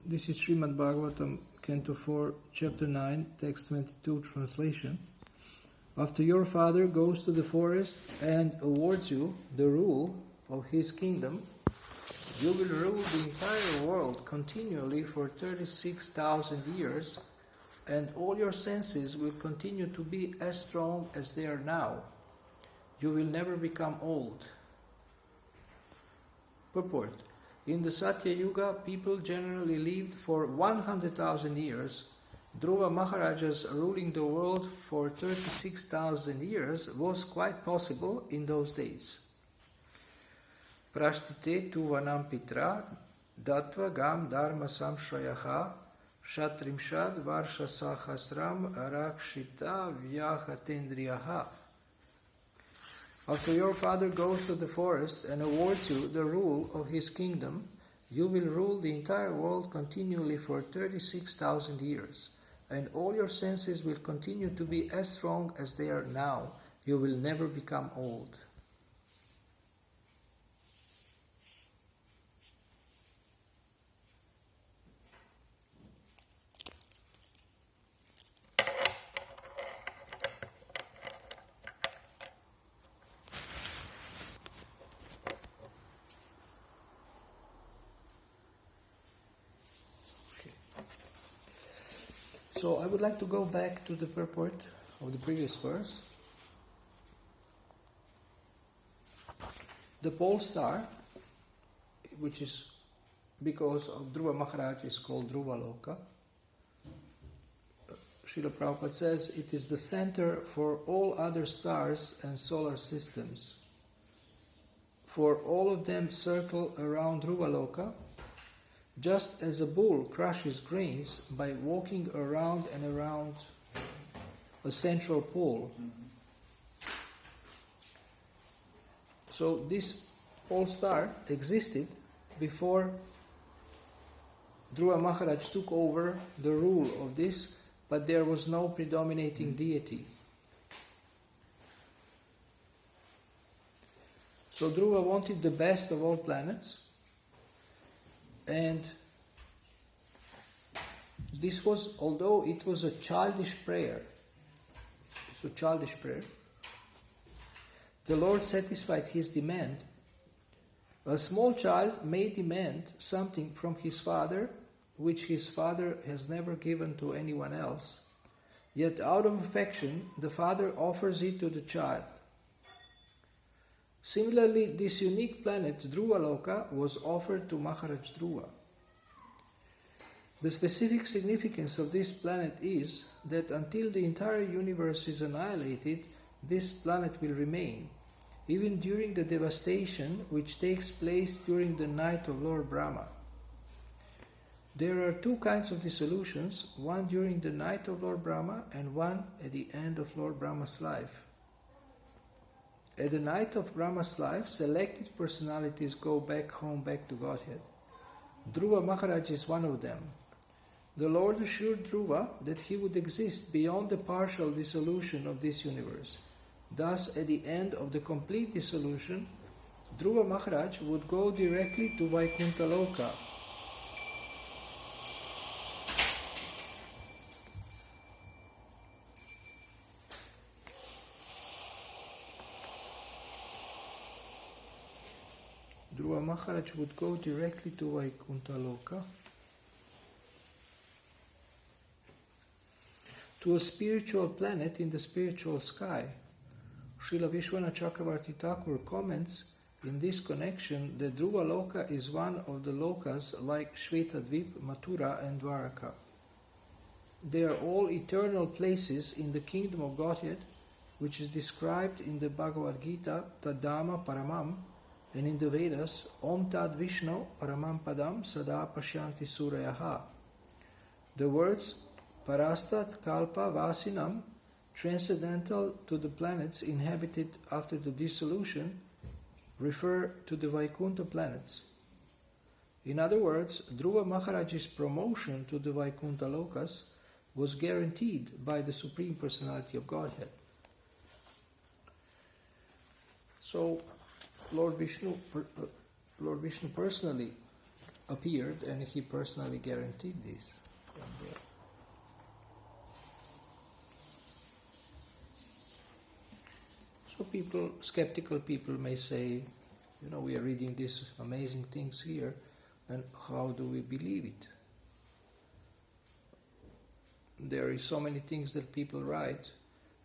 This is Srimad Bhagavatam, Canto 4, Chapter 9, Text 22, Translation. After your father goes to the forest and awards you the rule of his kingdom, you will rule the entire world continually for 36,000 years, and all your senses will continue to be as strong as they are now. You will never become old. Purport. In the Satya Yuga, people generally lived for 100,000 years. Dhruva Maharaja's ruling the world for 36,000 years was quite possible in those days. Prashtite tu vanam pitra datva gam dharma samshrayaha shatrimshad varsha sahasram rakshita vyahatendriyaha. After your father goes to the forest and awards you the rule of his kingdom, you will rule the entire world continually for 36,000 years, and all your senses will continue to be as strong as they are now. You will never become old. So I would like to go back to the purport of the previous verse. The pole star, which is because of Dhruva Maharaj, is called Dhruva Loka. Srila Prabhupada says it is the center for all other stars and solar systems. For all of them circle around Dhruva Loka, just as a bull crushes grains by walking around and around a central pole. So this pole star existed before Dhruva Maharaj took over the rule of this, but there was no predominating deity. So Dhruva wanted the best of all planets, and this was, although it was a childish prayer, the Lord satisfied his demand. A small child may demand something from his father, which his father has never given to anyone else. Yet out of affection, the father offers it to the child. Similarly, this unique planet, Dhruva Loka, was offered to Maharaj Dhruva. The specific significance of this planet is that until the entire universe is annihilated, this planet will remain, even during the devastation which takes place during the night of Lord Brahma. There are two kinds of dissolutions, one during the night of Lord Brahma and one at the end of Lord Brahma's life. At the night of Brahma's life, selected personalities go back home, back to Godhead. Dhruva Maharaj is one of them. The Lord assured Dhruva that he would exist beyond the partial dissolution of this universe. Thus, at the end of the complete dissolution, Dhruva Maharaj would go directly to Vaikuntha Loka. Dhruva Maharaj would go directly to Vaikuntha Loka, to a spiritual planet in the spiritual sky. Srila Vishwanath Chakravarti Thakur comments in this connection that Dhruva Loka is one of the lokas like Shvetadvip, Mathura and Dwaraka. They are all eternal places in the kingdom of Godhead, which is described in the Bhagavad Gita, Tadama Paramam, and in the Vedas, Om Tad Vishnu Paramam Padam Sada Pashyanti Surayaha. The words Parastat Kalpa Vasinam, transcendental to the planets inhabited after the dissolution, refer to the Vaikuntha planets. In other words, Dhruva Maharaj's promotion to the Vaikuntha Lokas was guaranteed by the Supreme Personality of Godhead. So, Lord Vishnu personally appeared, and he personally guaranteed this. And, so people, skeptical people may say, we are reading these amazing things here, and how do we believe it? There is so many things that people write,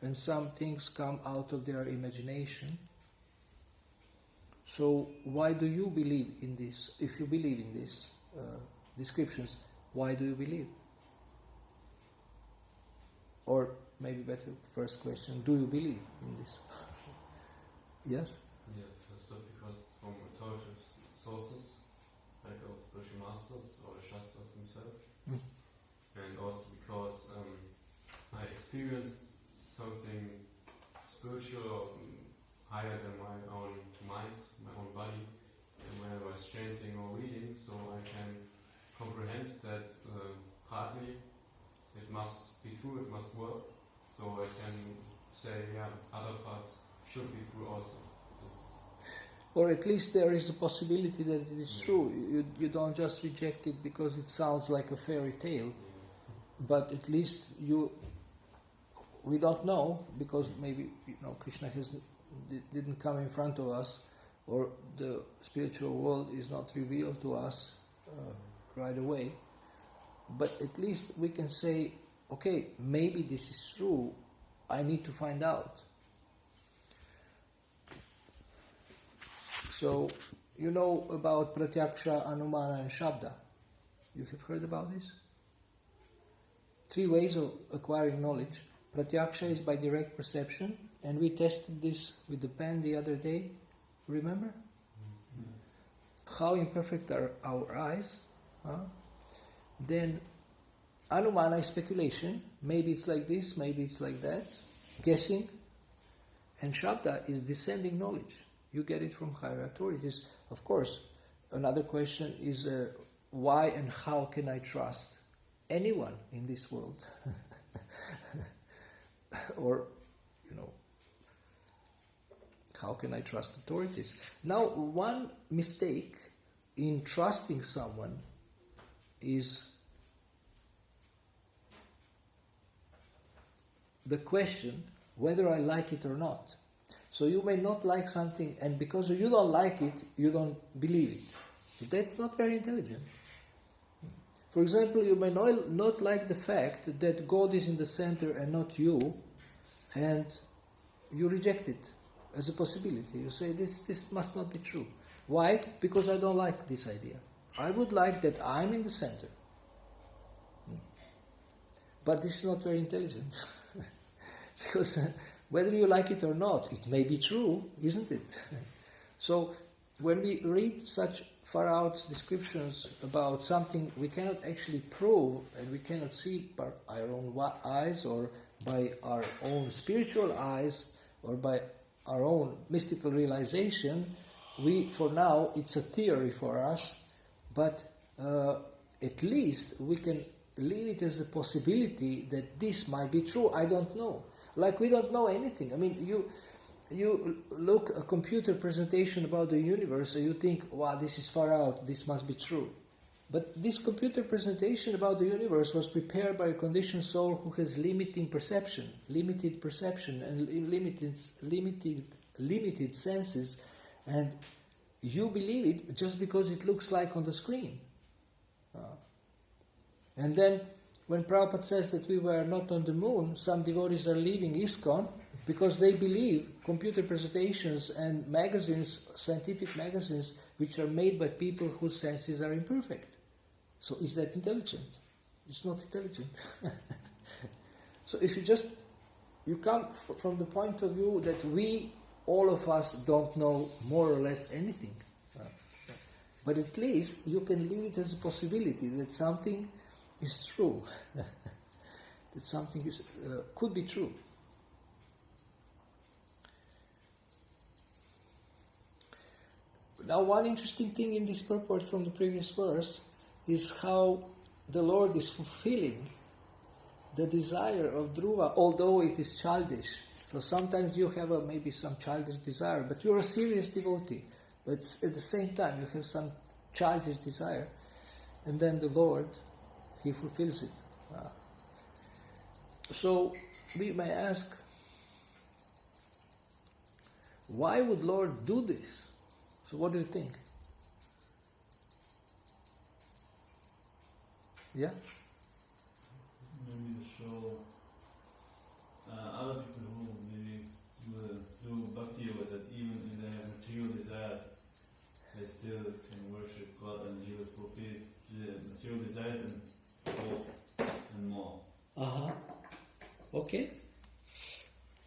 and some things come out of their imagination. So why do you believe in this? If you believe in these descriptions, why do you believe? Or maybe better, first question, do you believe in this? Yes? Yeah, first off, because it's from authoritative sources, like our spiritual masters or the Shastras themselves. And also because I experienced something spiritual or higher than my own mind, my own body, and when I was chanting or reading, so I can comprehend that partly it must be true, it must work, so I can say, other parts should be true also. Or at least there is a possibility that it is true. You don't just reject it because it sounds like a fairy tale, but at least we don't know, because maybe Krishna didn't come in front of us, or the spiritual world is not revealed to us right away. But at least we can say, okay, maybe this is true, I need to find out. So, you know about Pratyaksha, Anumana and Shabda. You have heard about this? 3 ways of acquiring knowledge. Pratyaksha is by direct perception, and we tested this with the pen the other day. Remember? How imperfect are our eyes? Then Anumana is speculation. Maybe it's like this, maybe it's like that. Guessing. And Shabda is descending knowledge. You get it from higher authorities. Of course, another question is why and how can I trust anyone in this world? Or, how can I trust authorities? Now, one mistake in trusting someone is the question whether I like it or not. So you may not like something, and because you don't like it, you don't believe it. That's not very intelligent. For example, you may not like the fact that God is in the center and not you, and you reject it as a possibility. You say, this must not be true. Why? Because I don't like this idea. I would like that I'm in the center. But this is not very intelligent. Because whether you like it or not, it may be true, isn't it? So when we read such far-out descriptions about something we cannot actually prove, and we cannot see by our own eyes, or by our own spiritual eyes, or by our own mystical realization, for now, it's a theory for us, but at least we can leave it as a possibility that this might be true. I don't know. Like we don't know anything. I mean, you look a computer presentation about the universe and you think, wow, this is far out, this must be true. But this computer presentation about the universe was prepared by a conditioned soul who has limited perception and limited senses, and you believe it just because it looks like on the screen. And then when Prabhupada says that we were not on the moon, some devotees are leaving ISKCON because they believe computer presentations and magazines, scientific magazines, which are made by people whose senses are imperfect. So is that intelligent? It's not intelligent. So if you come from the point of view that all of us don't know more or less anything. But at least you can leave it as a possibility that something is true. That something could be true. Now, one interesting thing in this purport from the previous verse is how the Lord is fulfilling the desire of Dhruva, although it is childish. So sometimes you have maybe some childish desire, but you're a serious devotee. But at the same time, you have some childish desire. and then the Lord, He fulfills it. So we may ask, why would Lord do this? So what do you think? Yeah? Maybe to show other people who maybe will do bhakti yoga that even if they have material desires, they still can worship God and He will fulfill the material desires and more and more. Uh-huh. Okay.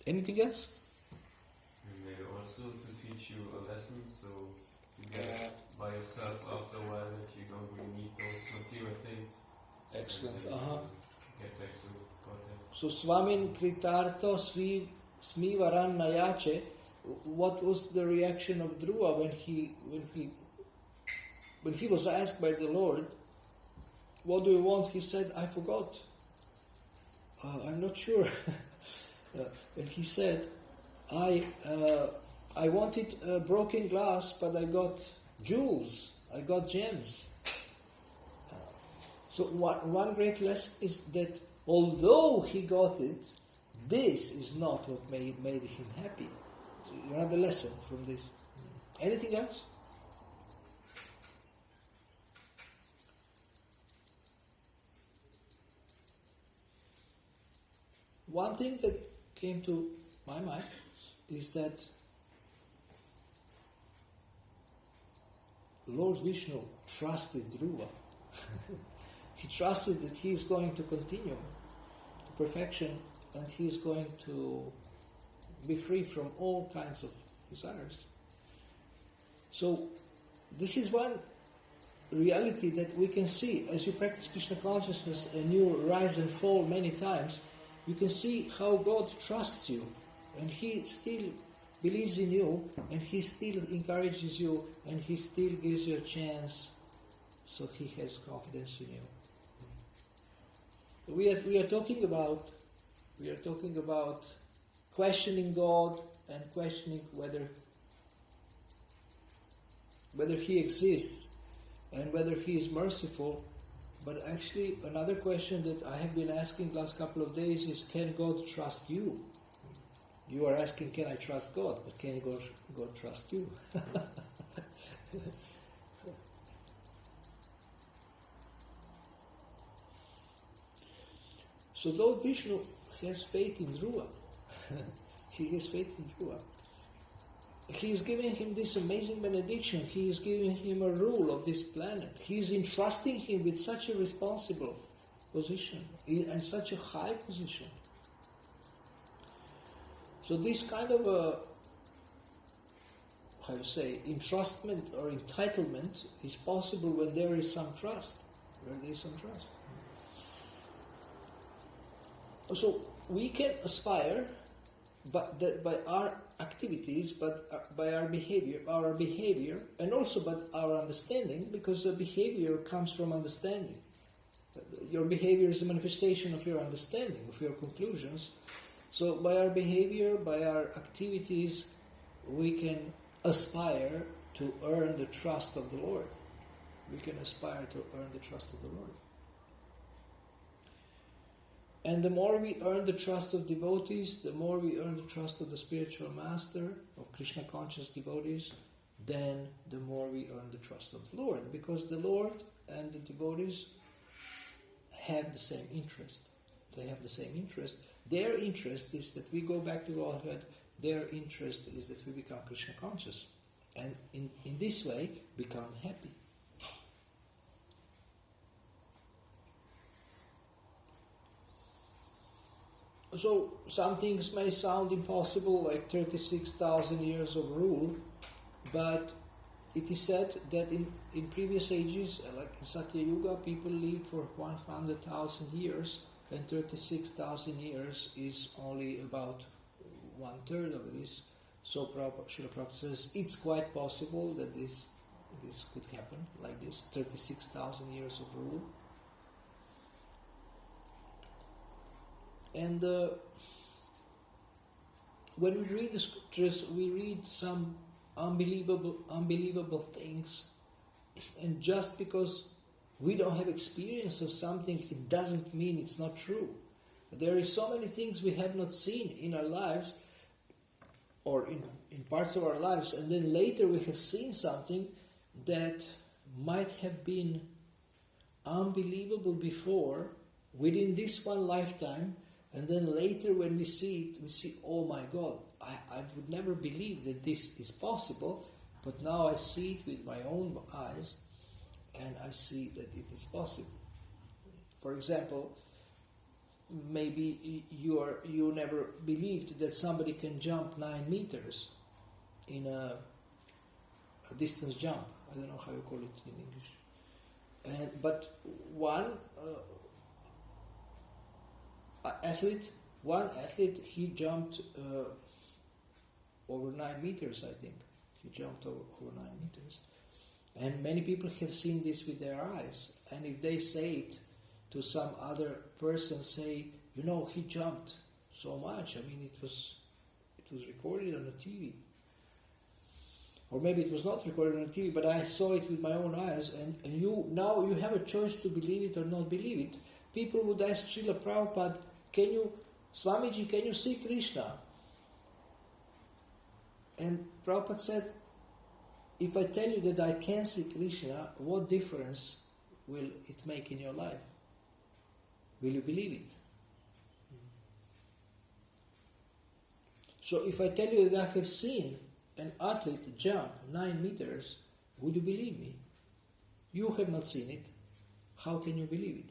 Anything else? And maybe also to teach you a lesson, so you get by yourself after a while that you don't really need those material things. Excellent. And then Uh-huh. you get back to Godhead. So Swamin Kritartha Smivaran Nayache, what was the reaction of Dhruva when he was asked by the Lord, what do you want? He said, I forgot. I'm not sure. And he said, I wanted broken glass, but I got jewels, I got gems. So one great lesson is that although he got it, this is not what made him happy. So another lesson from this. Anything else? One thing that came to my mind is that Lord Vishnu trusted Dhruva. He trusted that he is going to continue to perfection and he is going to be free from all kinds of desires. So this is one reality that we can see as you practice Krishna consciousness and you rise and fall many times. You can see how God trusts you and He still believes in you and He still encourages you and He still gives you a chance, so He has confidence in you. We are talking about questioning God and questioning whether He exists and whether He is merciful. But actually, another question that I have been asking the last couple of days is, can God trust you? You are asking, can I trust God? But can God trust you? So Lord Vishnu has faith in Dhruva. He has faith in Dhruva. He is giving him this amazing benediction. He is giving him a rule of this planet. He is entrusting him with such a responsible position and such a high position. So this kind of a, entrustment or entitlement is possible when there is some trust. So we can aspire, but by our activities, but by our behavior, and also by our understanding, because the behavior comes from understanding. Your behavior is a manifestation of your understanding, of your conclusions. So by our behavior, by our activities, we can aspire to earn the trust of the Lord. We can aspire to earn the trust of the Lord. And the more we earn the trust of devotees, the more we earn the trust of the spiritual master, of Krishna conscious devotees, then the more we earn the trust of the Lord. Because the Lord and the devotees have the same interest. They have the same interest. Their interest is that we go back to Godhead. Their interest is that we become Krishna conscious. And in this way, become happy. So some things may sound impossible, like 36,000 years of rule, but it is said that in previous ages, like in Satya Yuga, people lived for 100,000 years, and 36,000 years is only about 1/3 of this. So Srila Prabhupada says it's quite possible that this could happen like this, 36,000 years of rule. And when we read the scriptures, we read some unbelievable things. And just because we don't have experience of something, it doesn't mean it's not true. There is so many things we have not seen in our lives, or in parts of our lives, and then later we have seen something that might have been unbelievable before, within this one lifetime, and then later when we see it, we see, oh my God, I would never believe that this is possible, but now I see it with my own eyes, and I see that it is possible. For example, maybe you never believed that somebody can jump 9 meters in a distance jump. I don't know how you call it in English. But one athlete, he jumped over 9 meters, I think. He jumped over 9 meters. And many people have seen this with their eyes. And if they say it to some other person, say, he jumped so much. I mean, it was recorded on the TV. Or maybe it was not recorded on the TV, but I saw it with my own eyes. And now you have a choice to believe it or not believe it. People would ask Srila Prabhupada, Swamiji, can you see Krishna? And Prabhupada said, if I tell you that I can see Krishna, what difference will it make in your life? Will you believe it? So if I tell you that I have seen an athlete jump 9 meters, would you believe me? You have not seen it. How can you believe it?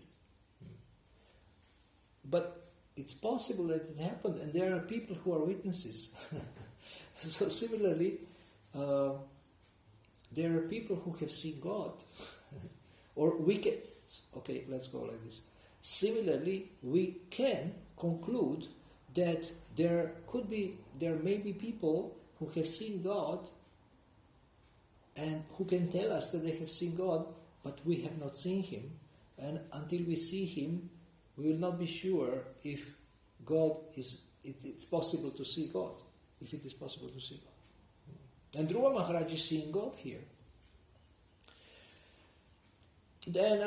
But it's possible that it happened, and there are people who are witnesses. So similarly, there are people who have seen God. Or we can... Okay, let's go like this. Similarly, we can conclude that there may be people who have seen God and who can tell us that they have seen God, but we have not seen Him. And until we see Him, we will not be sure if it's possible to see God, if it is possible to see God. And Dhruva Maharaj is seeing God here. Then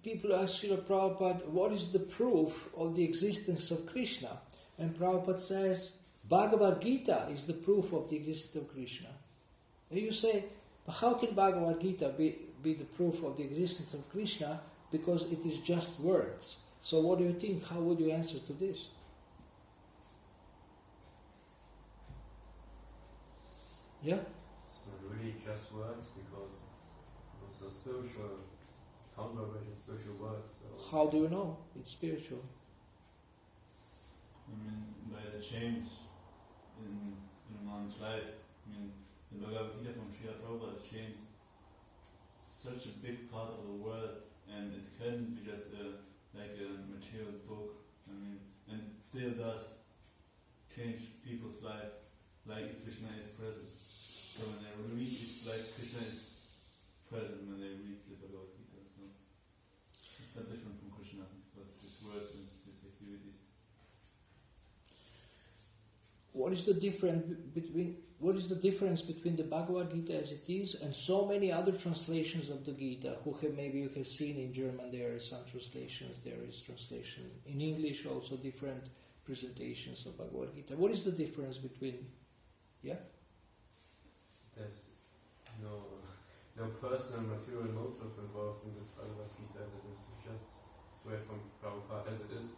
people ask Srila Prabhupada, what is the proof of the existence of Krishna? And Prabhupada says, Bhagavad Gita is the proof of the existence of Krishna. And you say, but how can Bhagavad Gita be the proof of the existence of Krishna? Because it is just words. So what do you think? How would you answer to this? Yeah? It's not really just words, because it's a spiritual sound vibration, spiritual words. So How do you know it's spiritual? I mean, by the change in one's life. I mean, the Bhagavad Gita from Srila Prabhupada changed such a big part of the world, and it couldn't be just like a material book. I mean, and it still does change people's life, like Krishna is present. So when they read, it's like Krishna is present when they read the Bhagavad Gita. So it's not different from Krishna, because his words and his activities. What is the difference between the Bhagavad Gita as it is and so many other translations of the Gita? Maybe you have seen in German there are some translations. There is translation in English also, different presentations of Bhagavad Gita. What is the difference between? Yeah. there's no personal material motive involved in this Bhagavad Gita as it is. It's just straight from Prabhupada as it is.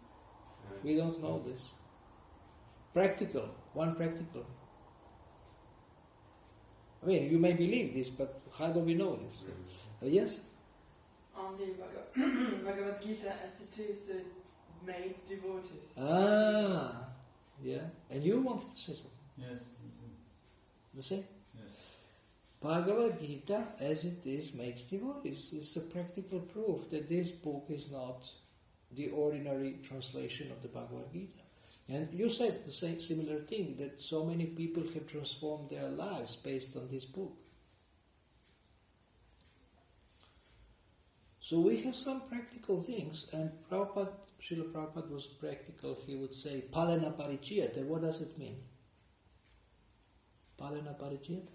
We don't know this. Practical. I mean, you may believe this, but how do we know this? Yes? On the Bhagavad Gita as it is made devotees. Ah, yeah. And you wanted to say something? Yes. The same? Yes. Bhagavad Gita as it is makes devotees. It's a practical proof that this book is not the ordinary translation of the Bhagavad Gita. And you said the same similar thing, that so many people have transformed their lives based on this book. So we have some practical things, and Srila Prabhupada was practical. He would say, Palena Parichiyate. What does it mean? Palena Parichiyate?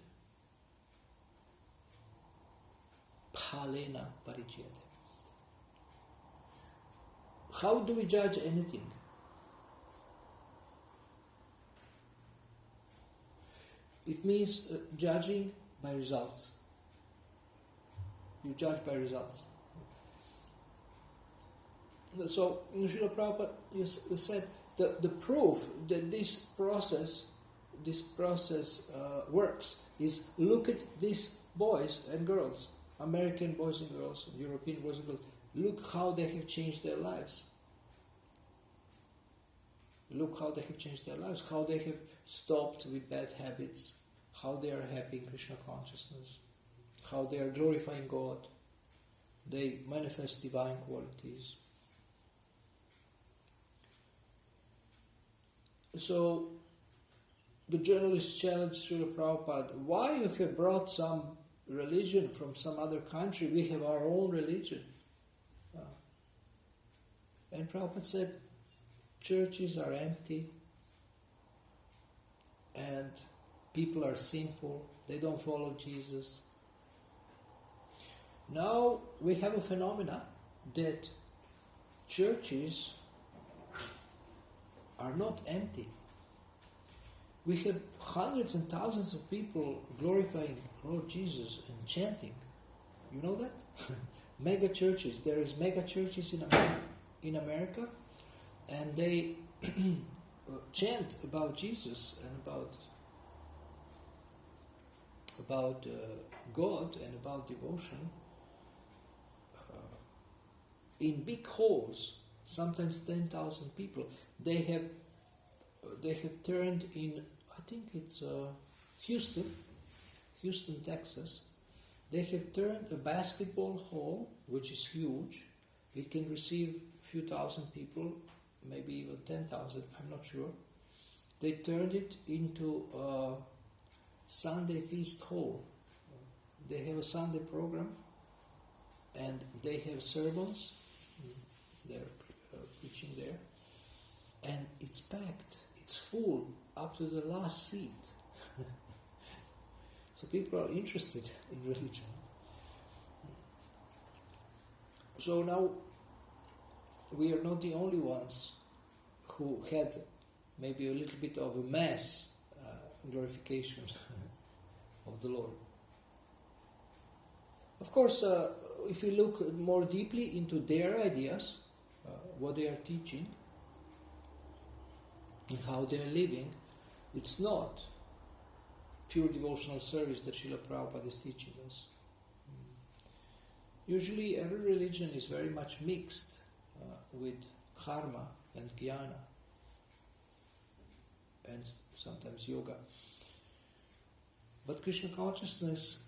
Palena Parichiyate. how do we judge anything? It means judging by results. You judge by results. So, Srila Prabhupada, you said the proof that this process works is look at these boys and girls, American boys and girls, European boys and girls. Look how they have changed their lives. Look how they have changed their lives, how they have stopped with bad habits, how they are happy in Krishna consciousness, how they are glorifying God, they manifest divine qualities. So, the journalist challenged Srila Prabhupada, why you have brought some religion from some other country? We have our own religion. And Prabhupada said, churches are empty and people are sinful, they don't follow Jesus. Now we have a phenomena that churches are not empty. We have hundreds and thousands of people glorifying Lord Jesus and chanting. You know that? Mega churches. There is mega churches in America, and they chant about Jesus and about God and about devotion in big halls, sometimes 10,000 people. They have turned in, I think it's Houston, Texas. They have turned a basketball hall, which is huge. It can receive a few thousand people, maybe even 10,000, I'm not sure. They turned it into a Sunday feast hall. They have a Sunday program and they have sermons. They're preaching there. And it's packed. It's full up to the last seat. So people are interested in religion. So now we are not the only ones who had maybe a little bit of a mass glorification of the Lord. Of course, if we look more deeply into their ideas, what they are teaching, and how they are living, it's not pure devotional service that Srila Prabhupada is teaching us. Usually every religion is very much mixed with karma and jnana and sometimes yoga. But Krishna consciousness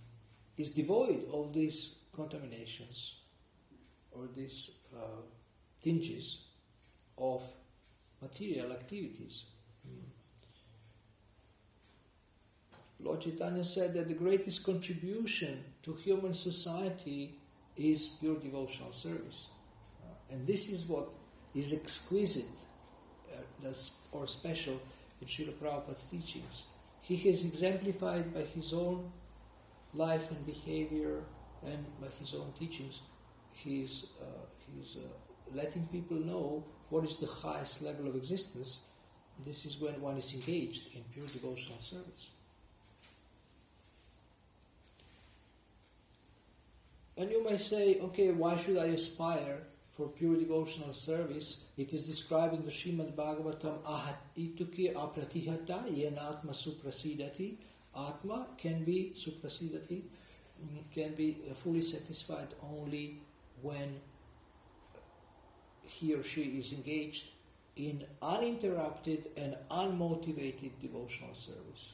is devoid of these contaminations or these tinges of material activities. Lord Chaitanya said that the greatest contribution to human society is pure devotional service. And this is what is exquisite or special in Srila Prabhupada's teachings. He has exemplified by his own life and behavior and by his own teachings, he's letting people know what is the highest level of existence. This is when one is engaged in pure devotional service. And you may say, okay, why should I aspire for pure devotional service? It is described in the Srimad Bhagavatam, Ahatuki apratihata yenatma suprasidati. Atma can be suprasidati, can be fully satisfied only when he or she is engaged in uninterrupted and unmotivated devotional service.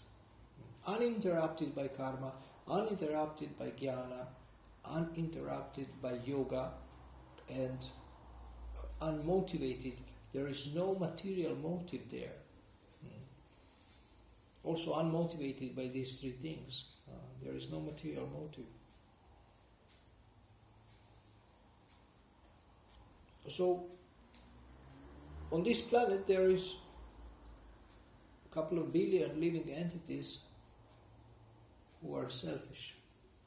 Uninterrupted by karma, uninterrupted by jnana, uninterrupted by yoga, and unmotivated. There is no material motive there. Also unmotivated by these three things. There is no material motive. So, on this planet there is a couple of billion living entities who are selfish,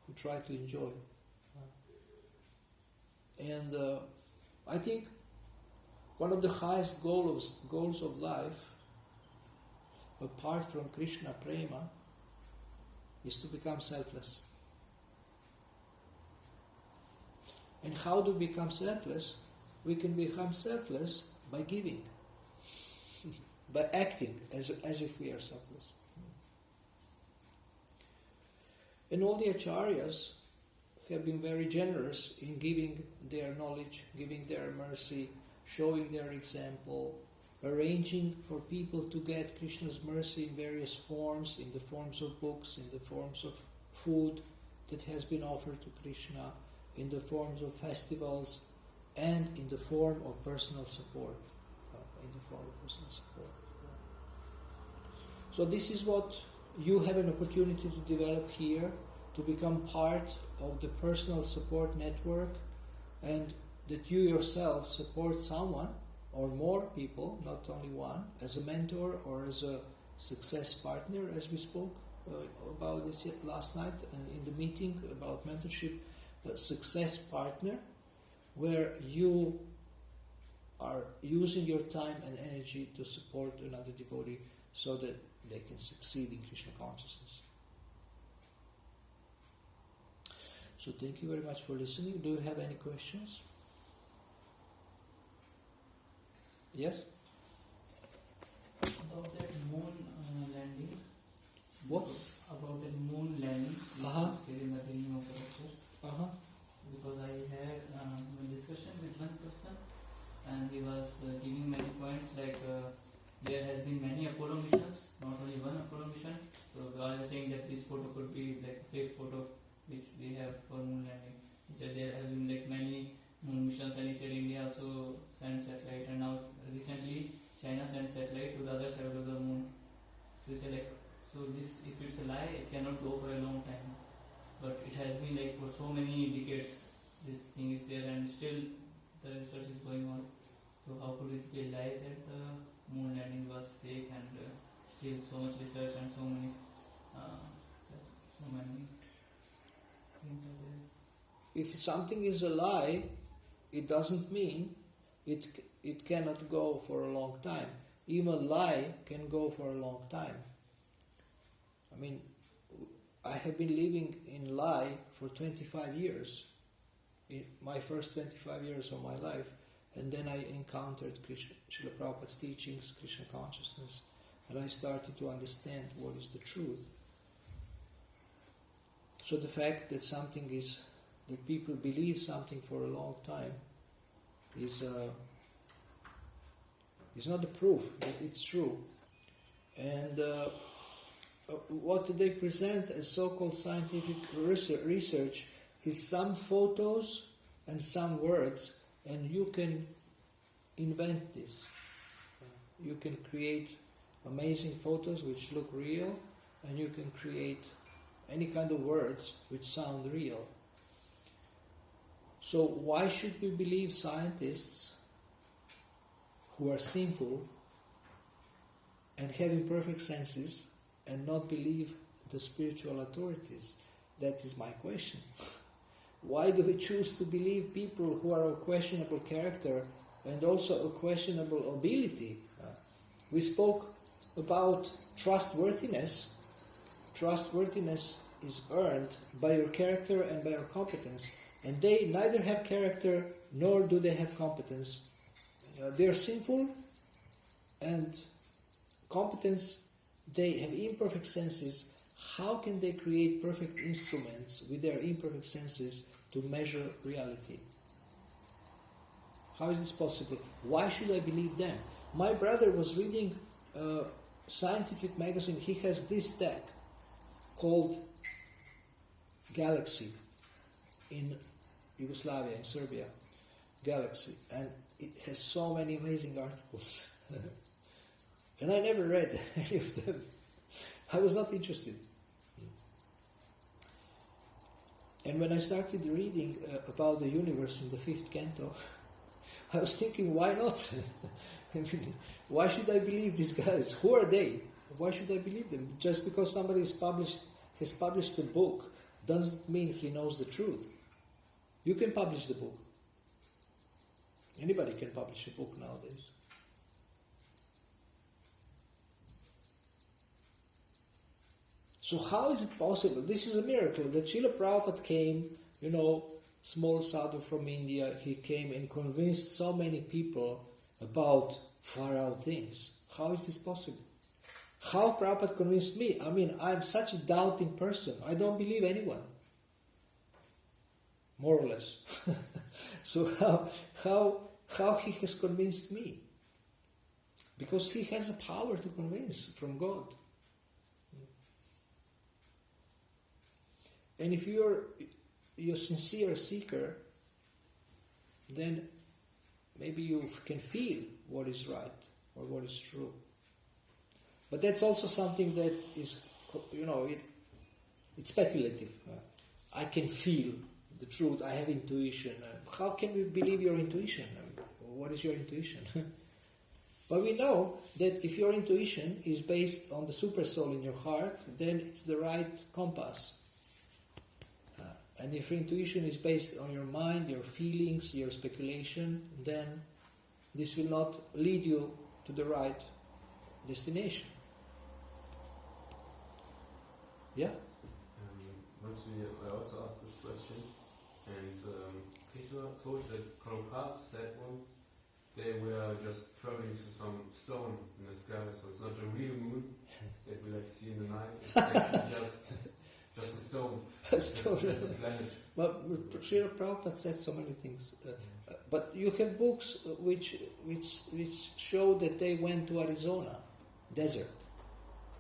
who try to enjoy. And I think one of the highest goals of life, apart from Krishna Prema, is to become selfless. And how do we become selfless? We can become selfless by giving, by acting as if we are selfless. And all the acharyas have been very generous in giving their knowledge, giving their mercy, showing their example, arranging for people to get Krishna's mercy in various forms, in the forms of books, in the forms of food that has been offered to Krishna, in the forms of festivals, and in the form of personal support. So this is what you have an opportunity to develop here, to become part of the personal support network, and that you yourself support someone or more people, not only one, as a mentor or as a success partner, as we spoke about this last night in the meeting about mentorship, a success partner, where you are using your time and energy to support another devotee so that they can succeed in Krishna consciousness. So thank you very much for listening. Do you have any questions? Yes? About that moon landing. What? About that moon landing. Said in the beginning of the lecture. Because I had a discussion with one person, and he was giving many points like there has been many Apollo missions, not only one Apollo mission. So I was saying that this photo could be like a fake photo which we have for moon landing. He said there have been like many moon missions, and he said India also sent satellite, and now recently China sent satellite to the other side of the moon. So he said like, so this, if it's a lie, it cannot go for a long time. But it has been like for so many decades this thing is there, and still the research is going on. So how could it be a lie that the moon landing was fake, and still so much research and so many things are there? If something is a lie, it doesn't mean it cannot go for a long time. Even a lie can go for a long time. I mean, I have been living in lie for 25 years, in my first 25 years of my life, and then I encountered Srila Prabhupada's teachings, Krishna consciousness, and I started to understand what is the truth. So the fact that that people believe something for a long time is not a proof that it's true. And what they present as so-called scientific research is some photos and some words, and you can invent this. You can create amazing photos which look real, and you can create any kind of words which sound real. So why should we believe scientists who are sinful and have imperfect senses and not believe the spiritual authorities? That is my question. Why do we choose to believe people who are of questionable character and also of questionable ability? We spoke about trustworthiness. Trustworthiness is earned by your character and by your competence. And they neither have character nor do they have competence. They are sinful, and competence, they have imperfect senses. How can they create perfect instruments with their imperfect senses to measure reality? How is this possible? Why should I believe them? My brother was reading a scientific magazine. He has this tag called Galaxy in Yugoslavia, in Serbia. Galaxy. And it has so many amazing articles. And I never read any of them. I was not interested. And when I started reading about the universe in the 5th canto, I was thinking, why not? I mean, why should I believe these guys? Who are they? Why should I believe them? Just because somebody has published a book doesn't mean he knows the truth. You can publish the book. Anybody can publish a book nowadays. So how is it possible? This is a miracle that Srila Prabhupada came, small sadhu from India, he came and convinced so many people about far out things. How is this possible? How Prabhupada convinced me? I mean, I'm such a doubting person. I don't believe anyone. More or less. So how he has convinced me? Because he has a power to convince from God. And if you're a sincere seeker, then maybe you can feel what is right or what is true. But that's also something that is, it's speculative. I can feel the truth, I have intuition. How can we believe your intuition? What is your intuition? But we know that if your intuition is based on the super soul in your heart, then it's the right compass. And if your intuition is based on your mind, your feelings, your speculation, then this will not lead you to the right destination. Yeah? Once I also asked this question, and Krishna told that Prabhupada said once they were just traveling to some stone in the sky, so it's not a real moon that we see in the night, it's actually just a stone. A stone. Just a planet. But Srila Prabhupada said so many things. But you have books which show that they went to Arizona desert.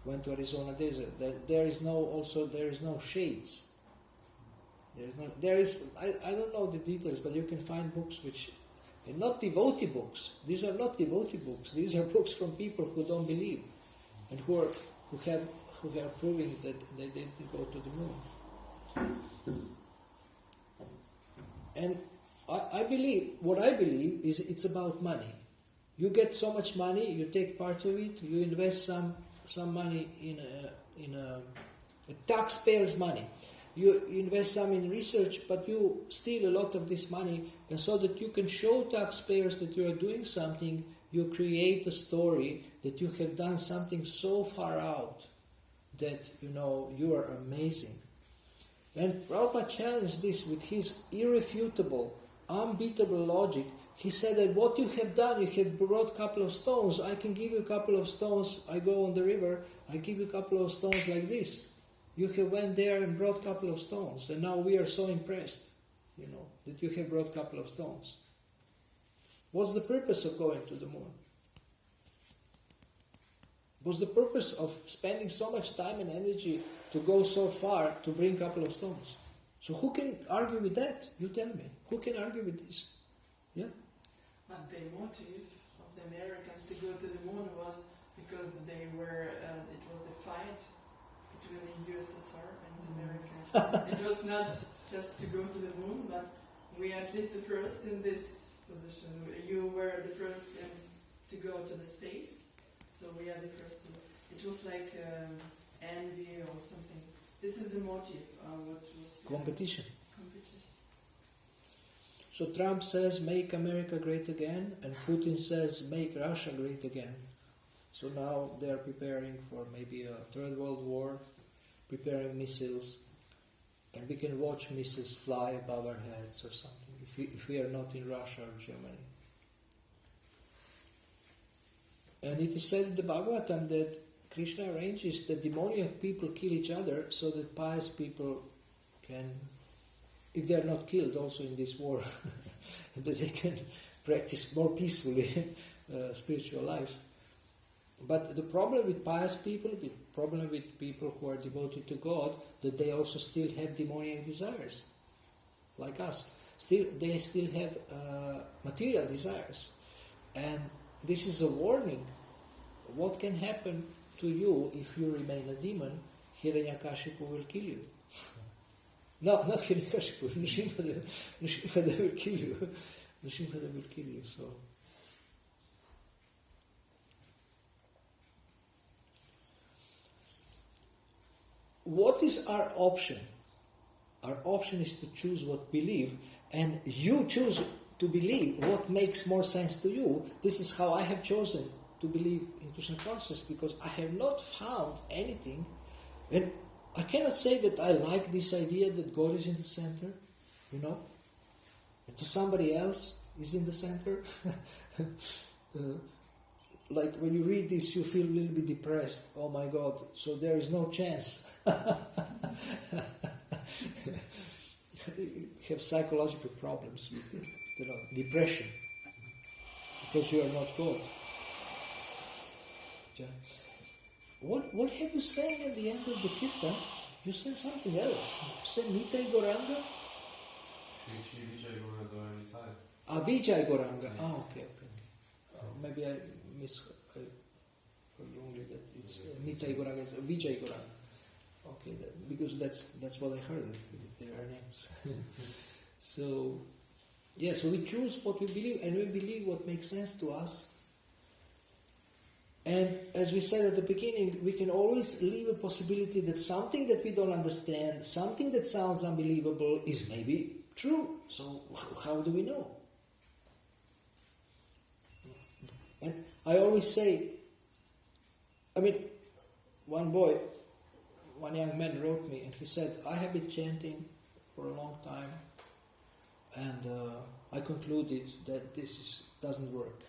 Went to Arizona desert. There is no shades. I don't know the details, but you can find books which are not devotee books. These are not devotee books. These are books from people who don't believe and who are proving that they didn't go to the moon. And I believe is it's about money. You get so much money, you take part of it, you invest some money in a taxpayer's money. You invest some in research, but you steal a lot of this money, and so that you can show taxpayers that you are doing something, you create a story that you have done something so far out that you are amazing. And Prabhupada challenged this with his irrefutable, unbeatable logic. He said that what you have done, you have brought a couple of stones, I can give you a couple of stones, I go on the river, I give you a couple of stones like this. You have went there and brought a couple of stones, and now we are so impressed, that you have brought a couple of stones. What's the purpose of going to the moon? What's the purpose of spending so much time and energy to go so far to bring a couple of stones? So who can argue with that? You tell me. Who can argue with this? Yeah? But the motive of the Americans to go to the moon was because it was the fight between the USSR and America. It was not just to go to the moon, but we are at least the first in this position. You were the first to go to the space, so we are the first to. It was like envy or something. This is the motive. What was competition. So Trump says, make America great again, and Putin says, make Russia great again. So now they are preparing for maybe a third world war, preparing missiles, and we can watch missiles fly above our heads or something, if we are not in Russia or Germany. And it is said in the Bhagavatam that Krishna arranges that demoniac people kill each other so that pious people can, if they are not killed also in this war, that they can practice more peacefully spiritual life. But the problem with pious people, the problem with people who are devoted to God, that they also still have demoniac desires, like us. They still have material desires. And this is a warning. What can happen to you if you remain a demon? Hiranyakashipu will kill you. No, not Hiranyakashipu. Nrsimhadeva will kill you. Nrsimhadeva will kill you. So, what is our option? Our option is to choose what we believe, and you choose to believe what makes more sense to you. This is how I have chosen to believe in Krishna consciousness, because I have not found anything, and I cannot say that I like this idea that God is in the center, and somebody else is in the center. Like when you read this, you feel a little bit depressed. Oh my God! So there is no chance. You have psychological problems with it, depression, because you are not God. Yeah. What have you said at the end of the kirtan? You said something else. You said Nitai Goranga? Vijay Goranga. Okay. Maybe I heard wrongly that it's Nitai Goranga. It's Vijay Goranga. Okay, because that's what I heard. There are names. So we choose what we believe, and we believe what makes sense to us. And as we said at the beginning, we can always leave a possibility that something that we don't understand, something that sounds unbelievable, is maybe true. So how do we know? And I always say, one young man wrote me and he said, I have been chanting for a long time, and I concluded that this doesn't work.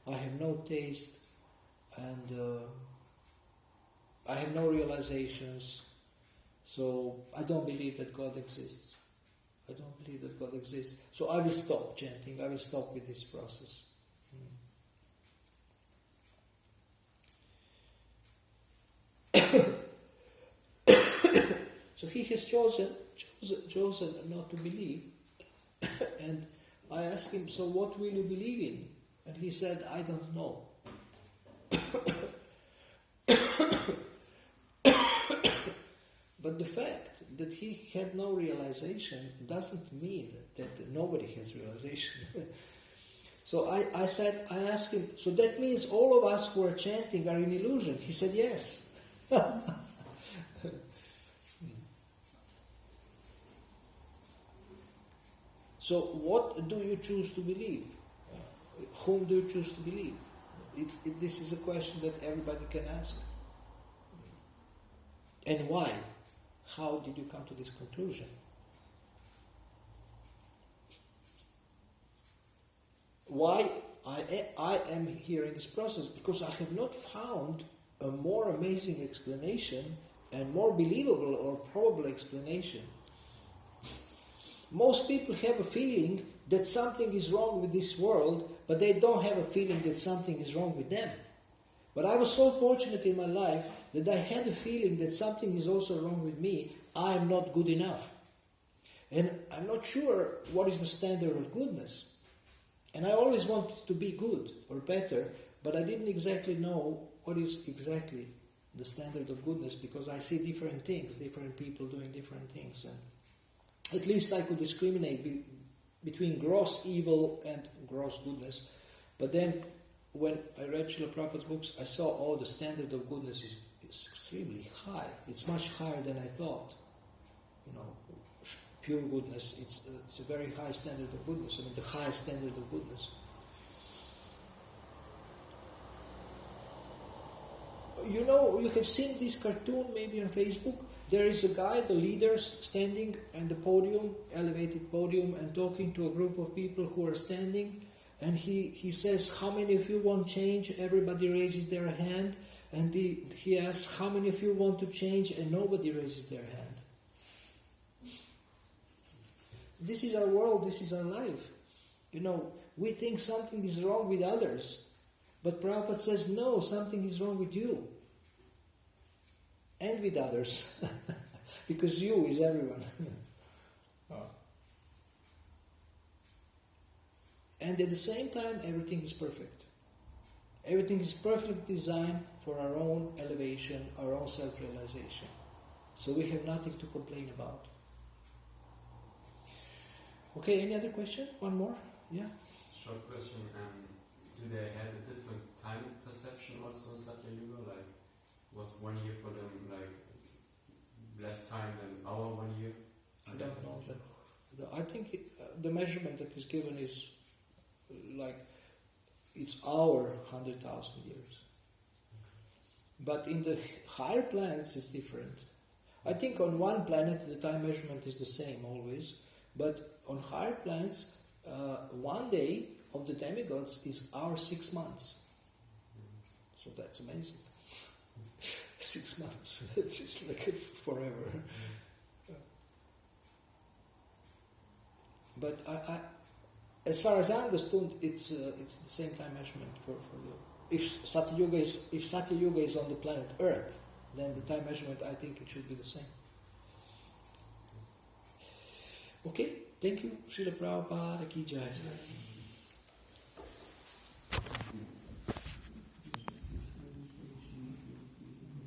I have no taste, and I have no realizations, so I don't believe that God exists. I don't believe that God exists. So I will stop chanting, I will stop with this process. So he has chosen not to believe. And I asked him, so what will you believe in? And he said, I don't know. But the fact that he had no realization doesn't mean that nobody has realization. So I asked him, so that means all of us who are chanting are in illusion? He said, yes. So what do you choose to believe? Whom do you choose to believe? This is a question that everybody can ask. And why? How did you come to this conclusion? Why I am here in this process? Because I have not found a more amazing explanation and more believable or probable explanation. Most people have a feeling that something is wrong with this world, but they don't have a feeling that something is wrong with them. But I was so fortunate in my life that I had a feeling that something is also wrong with me. I am not good enough. And I'm not sure what is the standard of goodness. And I always wanted to be good or better, but I didn't exactly know what is exactly the standard of goodness, because I see different things, different people doing different things. And at least I could discriminate between gross evil and gross goodness. But then when I read Srila Prabhupada's books, I saw, the standard of goodness is extremely high. It's much higher than I thought. Pure goodness, it's a very high standard of goodness. The highest standard of goodness. You have seen this cartoon maybe on Facebook. There is a guy, the leader, standing on the podium, elevated podium, and talking to a group of people who are standing. And he says, how many of you want change? Everybody raises their hand. And he asks, how many of you want to change? And nobody raises their hand. This is our world, this is our life. We think something is wrong with others. But Prabhupada says, no, something is wrong with you. And with others. Because you is everyone. And at the same time, everything is perfect. Everything is perfectly designed for our own elevation, our own self-realization. So we have nothing to complain about. Okay, any other question? One more? Yeah? Short question. Do they have a different time perception also in Satya Yuga? Like, was 1 year for them like less time than our 1 year? I don't know that. I think the measurement that is given is like it's our 100,000 years. But in the higher planets it's different. I think on one planet the time measurement is the same always, but on higher planets, one day of the demigods is our 6 months. So that's amazing. 6 months. It's like forever. But I, as far as I understood, it's the same time measurement for the. If Satya Yuga is on the planet Earth, then the time measurement, I think it should be the same. Okay, thank you. Srila Prabhupada ki jai.